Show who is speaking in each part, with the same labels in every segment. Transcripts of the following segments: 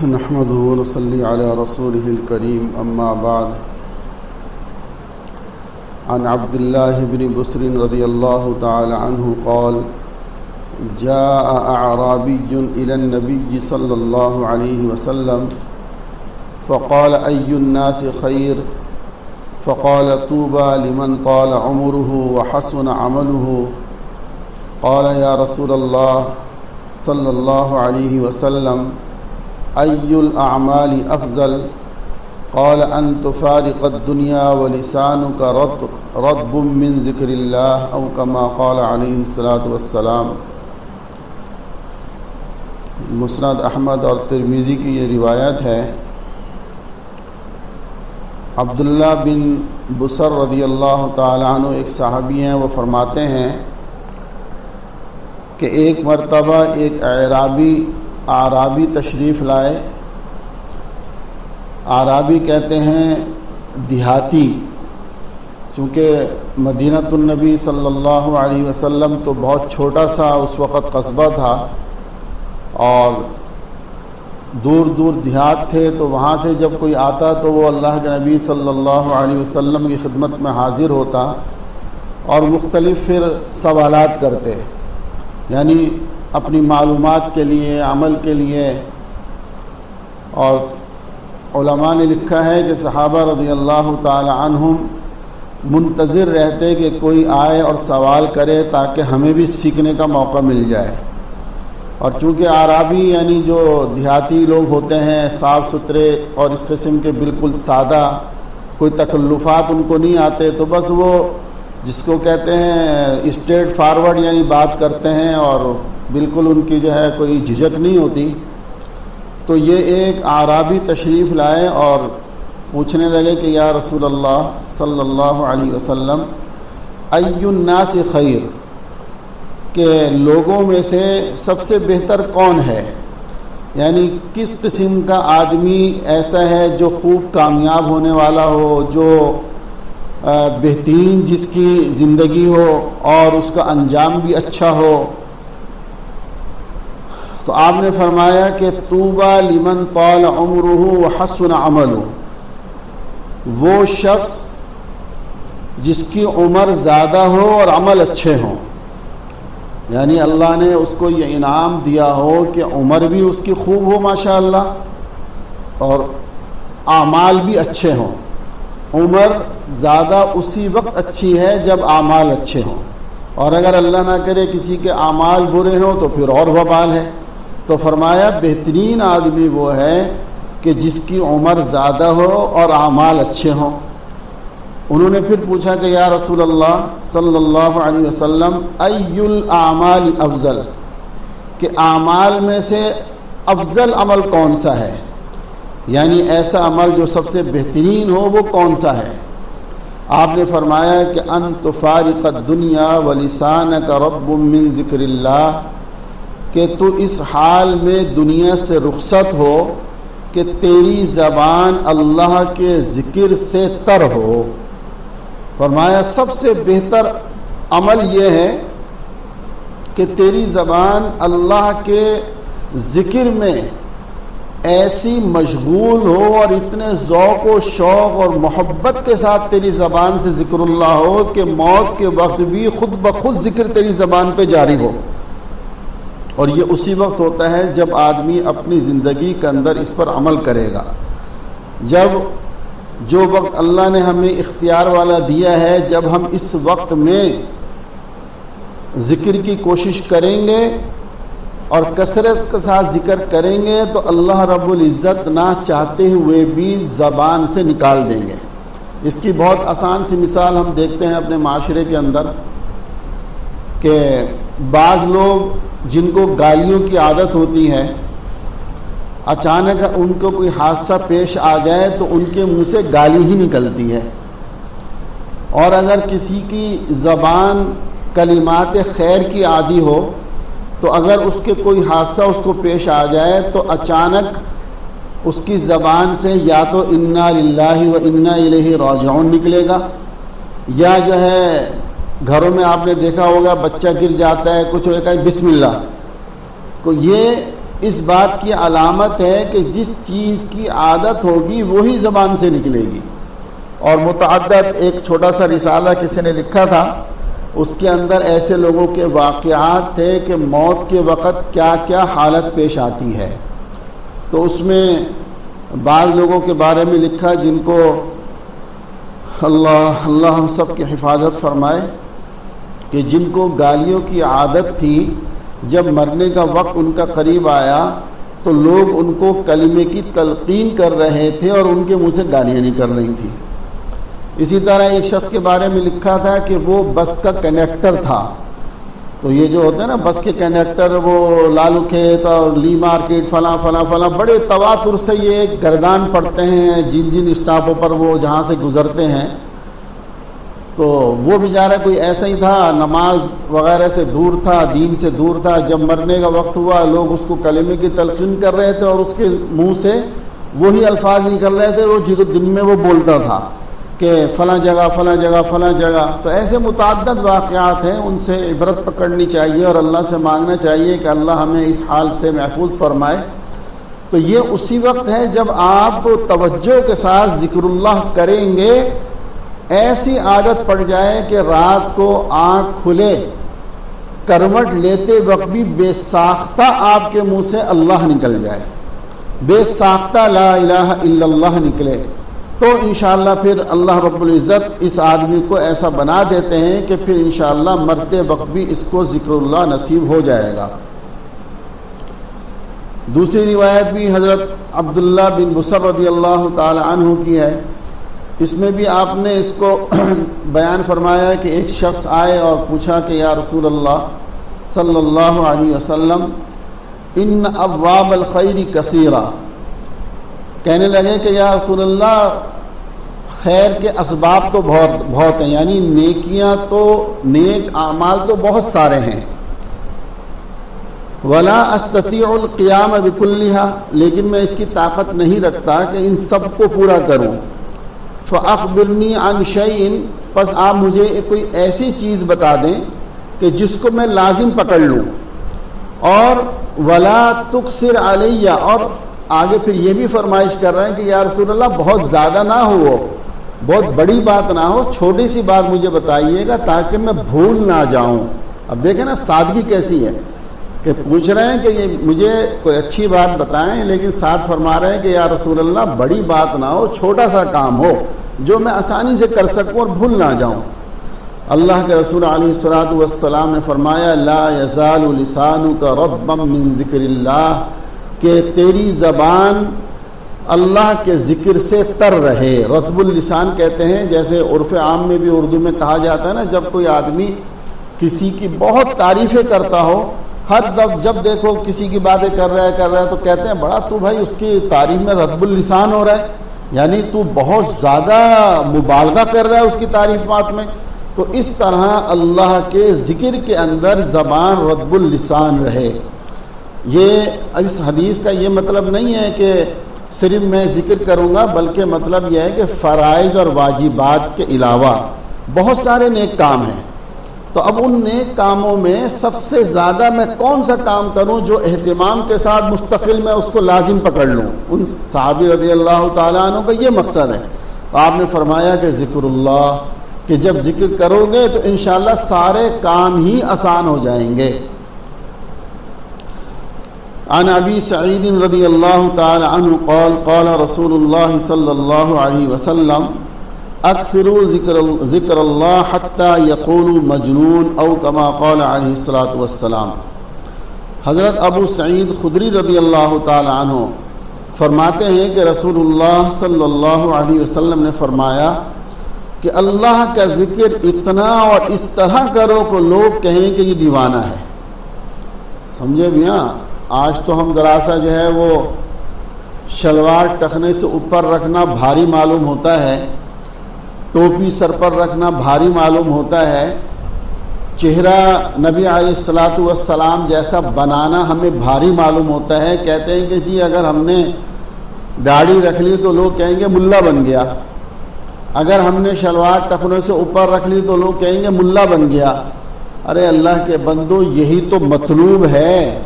Speaker 1: نحمده ونصلي على رسوله الكريم أما بعد عن عبد الله بن بسر رضي الله تعالى عنه قال جاء أعرابي إلى النبي صلى الله عليه وسلم فقال أي الناس خير فقال طوبى لمن طال عمره وحسن عمله قال يا رسول الله صلى الله عليه وسلم أي الأعمال أفضل قال أن تفارق الدنيا ولسانك رطب من ذكر الله أو كما قال عليه الصلاة والسلام۔ مسند احمد اور ترمذی کی یہ روایت ہے۔ عبداللہ بن بسر رضی اللہ تعالیٰ عنہ ایک صحابی ہیں، وہ فرماتے ہیں کہ ایک مرتبہ ایک اعرابی تشریف لائے۔ اعرابی کہتے ہیں دیہاتی، چونکہ مدینۃ النبی صلی اللہ علیہ وسلم تو بہت چھوٹا سا اس وقت قصبہ تھا اور دور دور دیہات تھے، تو وہاں سے جب کوئی آتا تو وہ اللہ کے نبی صلی اللہ علیہ وسلم کی خدمت میں حاضر ہوتا اور مختلف پھر سوالات کرتے، یعنی اپنی معلومات کے لیے، عمل کے لیے۔ اور علماء نے لکھا ہے کہ صحابہ رضی اللہ تعالی عنہم منتظر رہتے کہ کوئی آئے اور سوال کرے تاکہ ہمیں بھی سیکھنے کا موقع مل جائے۔ اور چونکہ اعرابی یعنی جو دیہاتی لوگ ہوتے ہیں، صاف ستھرے اور اس قسم کے بالکل سادہ، کوئی تکلفات ان کو نہیں آتے، تو بس وہ جس کو کہتے ہیں اسٹریٹ فارورڈ یعنی بات کرتے ہیں اور بالکل ان کی جو ہے کوئی جھجک نہیں ہوتی۔ تو یہ ایک اعرابی تشریف لائے اور پوچھنے لگے کہ یا رسول اللہ صلی اللہ علیہ وسلم ای الناس خیر، کہ لوگوں میں سے سب سے بہتر کون ہے، یعنی کس قسم کا آدمی ایسا ہے جو خوب کامیاب ہونے والا ہو، جو بہترین جس کی زندگی ہو اور اس کا انجام بھی اچھا ہو۔ تو آپ نے فرمایا کہ طوبی لمن طال عمرہ وحسن عملہ، وہ شخص جس کی عمر زیادہ ہو اور عمل اچھے ہوں، یعنی اللہ نے اس کو یہ انعام دیا ہو کہ عمر بھی اس کی خوب ہو ماشاءاللہ اور اعمال بھی اچھے ہوں۔ عمر زیادہ اسی وقت اچھی ہے جب اعمال اچھے ہوں، اور اگر اللہ نہ کرے کسی کے اعمال برے ہوں تو پھر اور وبال ہے۔ تو فرمایا بہترین آدمی وہ ہے کہ جس کی عمر زیادہ ہو اور اعمال اچھے ہوں۔ انہوں نے پھر پوچھا کہ یا رسول اللہ صلی اللہ علیہ وسلم ای الاعمال افضل، کہ اعمال میں سے افضل عمل کون سا ہے، یعنی ایسا عمل جو سب سے بہترین ہو وہ کون سا ہے؟ آپ نے فرمایا کہ ان تفارق الدنیا ولسانک رطب من ذکر اللہ، کہ تو اس حال میں دنیا سے رخصت ہو کہ تیری زبان اللہ کے ذکر سے تر ہو۔ فرمایا سب سے بہتر عمل یہ ہے کہ تیری زبان اللہ کے ذکر میں ایسی مشغول ہو اور اتنے ذوق و شوق اور محبت کے ساتھ تیری زبان سے ذکر اللہ ہو کہ موت کے وقت بھی خود بخود ذکر تیری زبان پہ جاری ہو۔ اور یہ اسی وقت ہوتا ہے جب آدمی اپنی زندگی کے اندر اس پر عمل کرے گا۔ جب جو وقت اللہ نے ہمیں اختیار والا دیا ہے، جب ہم اس وقت میں ذکر کی کوشش کریں گے اور کثرت کے ساتھ ذکر کریں گے تو اللہ رب العزت نہ چاہتے ہوئے بھی زبان سے نکال دیں گے۔ اس کی بہت آسان سی مثال ہم دیکھتے ہیں اپنے معاشرے کے اندر کہ بعض لوگ جن کو گالیوں کی عادت ہوتی ہے، اچانک ان کو کوئی حادثہ پیش آ جائے تو ان کے منہ سے گالی ہی نکلتی ہے، اور اگر کسی کی زبان کلمات خیر کی عادی ہو تو اگر اس کے کوئی حادثہ اس کو پیش آ جائے تو اچانک اس کی زبان سے یا تو انا للہ و انا الیہ راجعون نکلے گا، یا جو ہے گھروں میں آپ نے دیکھا ہوگا بچہ گر جاتا ہے، کچھ ہوگا بسم اللہ، کو یہ اس بات کی علامت ہے کہ جس چیز کی عادت ہوگی وہی زبان سے نکلے گی۔ اور متعدد ایک چھوٹا سا رسالہ کسی نے لکھا تھا، اس کے اندر ایسے لوگوں کے واقعات تھے کہ موت کے وقت کیا کیا حالت پیش آتی ہے۔ تو اس میں بعض لوگوں کے بارے میں لکھا جن کو اللہ ہم سب کی حفاظت فرمائے، کہ جن کو گالیوں کی عادت تھی، جب مرنے کا وقت ان کا قریب آیا تو لوگ ان کو کلمے کی تلقین کر رہے تھے اور ان کے منہ سے گالیاں نکل رہی تھیں۔ اسی طرح ایک شخص کے بارے میں لکھا تھا کہ وہ بس کا کنڈکٹر تھا۔ تو یہ جو ہوتے ہیں نا بس کے کنڈکٹر، وہ لالو کھیت اور لی مارکیٹ فلاں فلاں فلاں، بڑے تواتر سے یہ گردان پڑتے ہیں جن جن اسٹاپوں پر وہ جہاں سے گزرتے ہیں۔ تو وہ بیچارہ کوئی ایسا ہی تھا، نماز وغیرہ سے دور تھا، دین سے دور تھا۔ جب مرنے کا وقت ہوا لوگ اس کو کلمے کی تلقین کر رہے تھے اور اس کے منہ سے وہی الفاظ نکل رہے تھے وہ جو دن میں وہ بولتا تھا کہ فلاں جگہ فلاں جگہ فلاں جگہ۔ تو ایسے متعدد واقعات ہیں، ان سے عبرت پکڑنی چاہیے اور اللہ سے مانگنا چاہیے کہ اللہ ہمیں اس حال سے محفوظ فرمائے۔ تو یہ اسی وقت ہے جب آپ توجہ کے ساتھ ذکر اللہ کریں گے، ایسی عادت پڑ جائے کہ رات کو آنکھ کھلے کروٹ لیتے وقت بھی بے ساختہ آپ کے منہ سے اللہ نکل جائے، بے ساختہ لا الہ الا اللہ نکلے، تو انشاءاللہ پھر اللہ رب العزت اس آدمی کو ایسا بنا دیتے ہیں کہ پھر انشاءاللہ مرتے وقت بھی اس کو ذکر اللہ نصیب ہو جائے گا۔ دوسری روایت بھی حضرت عبداللہ بن بصر رضی اللہ تعالی عنہ کی ہے، اس میں بھی آپ نے اس کو بیان فرمایا کہ ایک شخص آئے اور پوچھا کہ یا رسول اللہ صلی اللہ علیہ وسلم ان ابواب الخیر کثیرہ، کہنے لگے کہ یا رسول اللہ خیر کے اسباب تو بہت ہیں، یعنی نیکیاں تو نیک اعمال تو بہت سارے ہیں، ولا استطيع القيام بكلها، لیکن میں اس کی طاقت نہیں رکھتا کہ ان سب کو پورا کروں۔ فأخبرنی عن شیء، پس آپ مجھے کوئی ایسی چیز بتا دیں کہ جس کو میں لازم پکڑ لوں، اور ولا تکثر علیہ، اور آگے پھر یہ بھی فرمائش کر رہے ہیں کہ یا رسول اللہ بہت زیادہ نہ ہو، بہت بڑی بات نہ ہو، چھوٹی سی بات مجھے بتائیے گا تاکہ میں بھول نہ جاؤں۔ اب دیکھیں نا سادگی کیسی ہے کہ پوچھ رہے ہیں کہ یہ مجھے کوئی اچھی بات بتائیں، لیکن ساتھ فرما رہے ہیں کہ یا رسول اللہ بڑی بات نہ ہو، چھوٹا سا کام ہو جو میں آسانی سے کر سکوں اور بھول نہ جاؤں۔ اللہ کے رسول علیہ الصلوۃ والسلام نے فرمایا لا یزال لسانک رطبا من ذکر اللہ، کہ تیری زبان اللہ کے ذکر سے تر رہے۔ رطب اللسان کہتے ہیں، جیسے عرف عام میں بھی اردو میں کہا جاتا ہے نا، جب کوئی آدمی کسی کی بہت تعریفیں کرتا ہو، ہر دفعہ جب دیکھو کسی کی باتیں کر رہا ہے تو کہتے ہیں بڑا تو بھائی اس کی تعریف میں رطب اللسان ہو رہا ہے، یعنی تو بہت زیادہ مبالغہ کر رہا ہے اس کی تعریفات میں۔ تو اس طرح اللہ کے ذکر کے اندر زبان رطب اللسان رہے۔ یہ اس حدیث کا یہ مطلب نہیں ہے کہ صرف میں ذکر کروں گا، بلکہ مطلب یہ ہے کہ فرائض اور واجبات کے علاوہ بہت سارے نیک کام ہیں، تو اب ان نیک کاموں میں سب سے زیادہ میں کون سا کام کروں جو اہتمام کے ساتھ مستقل میں اس کو لازم پکڑ لوں۔ ان صحابی رضی اللہ تعالیٰ عنہ کا یہ مقصد ہے۔ تو آپ نے فرمایا کہ ذکر اللہ، کہ جب ذکر کرو گے تو انشاءاللہ سارے کام ہی آسان ہو جائیں گے۔ عن ابی سعید رضی اللہ تعالی عنہ قال قال رسول اللہ صلی اللہ علیہ وسلم اکثروا ذکر اللہ حتی یقولوا مجنون او کما قال علیہ الصلاۃ والسلام۔ حضرت ابو سعید خدری رضی اللہ تعالی عنہ فرماتے ہیں کہ رسول اللہ صلی اللہ علیہ وسلم نے فرمایا کہ اللہ کا ذکر اتنا اور اس طرح کرو کہ لوگ کہیں کہ یہ دیوانہ ہے۔ سمجھے میاں، آج تو ہم ذرا سا جو ہے وہ شلوار ٹخنے سے اوپر رکھنا بھاری معلوم ہوتا ہے، ٹوپی سر پر رکھنا بھاری معلوم ہوتا ہے، چہرہ نبی علیہ الصلوۃ والسلام جیسا بنانا ہمیں بھاری معلوم ہوتا ہے۔ کہتے ہیں کہ جی اگر ہم نے داڑھی رکھ لی تو لوگ کہیں گے ملا بن گیا، اگر ہم نے شلوار ٹخنوں سے اوپر رکھ لی تو لوگ کہیں گے ملا بن گیا۔ ارے اللہ کے بندو، یہی تو مطلوب ہے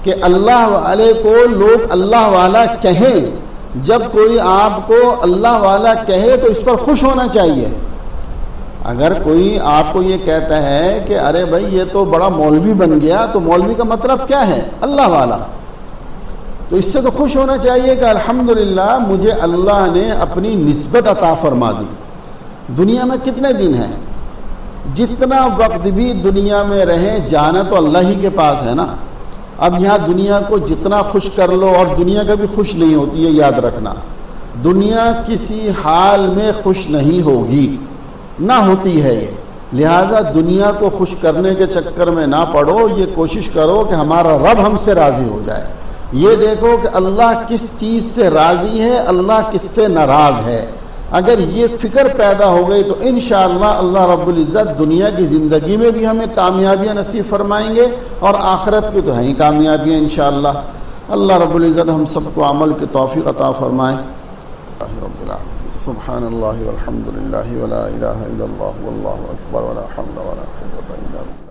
Speaker 1: کہ اللہ والے کو لوگ اللہ والا کہیں. جب کوئی آپ کو اللہ والا کہے تو اس پر خوش ہونا چاہیے. اگر کوئی آپ کو یہ کہتا ہے کہ ارے بھائی یہ تو بڑا مولوی بن گیا، تو مولوی کا مطلب کیا ہے؟ اللہ والا. تو اس سے تو خوش ہونا چاہیے کہ الحمدللہ مجھے اللہ نے اپنی نسبت عطا فرما دی. دنیا میں کتنے دن ہیں؟ جتنا وقت بھی دنیا میں رہیں جانا تو اللہ ہی کے پاس ہے نا. اب یہاں دنیا کو جتنا خوش کر لو، اور دنیا کبھی خوش نہیں ہوتی ہے، یاد رکھنا. دنیا کسی حال میں خوش نہیں ہوگی، نہ ہوتی ہے یہ. لہٰذا دنیا کو خوش کرنے کے چکر میں نہ پڑو، یہ کوشش کرو کہ ہمارا رب ہم سے راضی ہو جائے. یہ دیکھو کہ اللہ کس چیز سے راضی ہے، اللہ کس سے ناراض ہے. اگر یہ فکر پیدا ہو گئی تو انشاءاللہ اللہ رب العزت دنیا کی زندگی میں بھی ہمیں کامیابیاں نصیب فرمائیں گے، اور آخرت کی تو ہیں ہی کامیابیاں انشاءاللہ. اللہ رب العزت ہم سب کو عمل کی توفیق عطا فرمائے. رب العالمین. سبحان اللہ والحمد للہ ولا الہ الا اللہ واللہ اکبر ولا حول ولا قوة الا باللہ.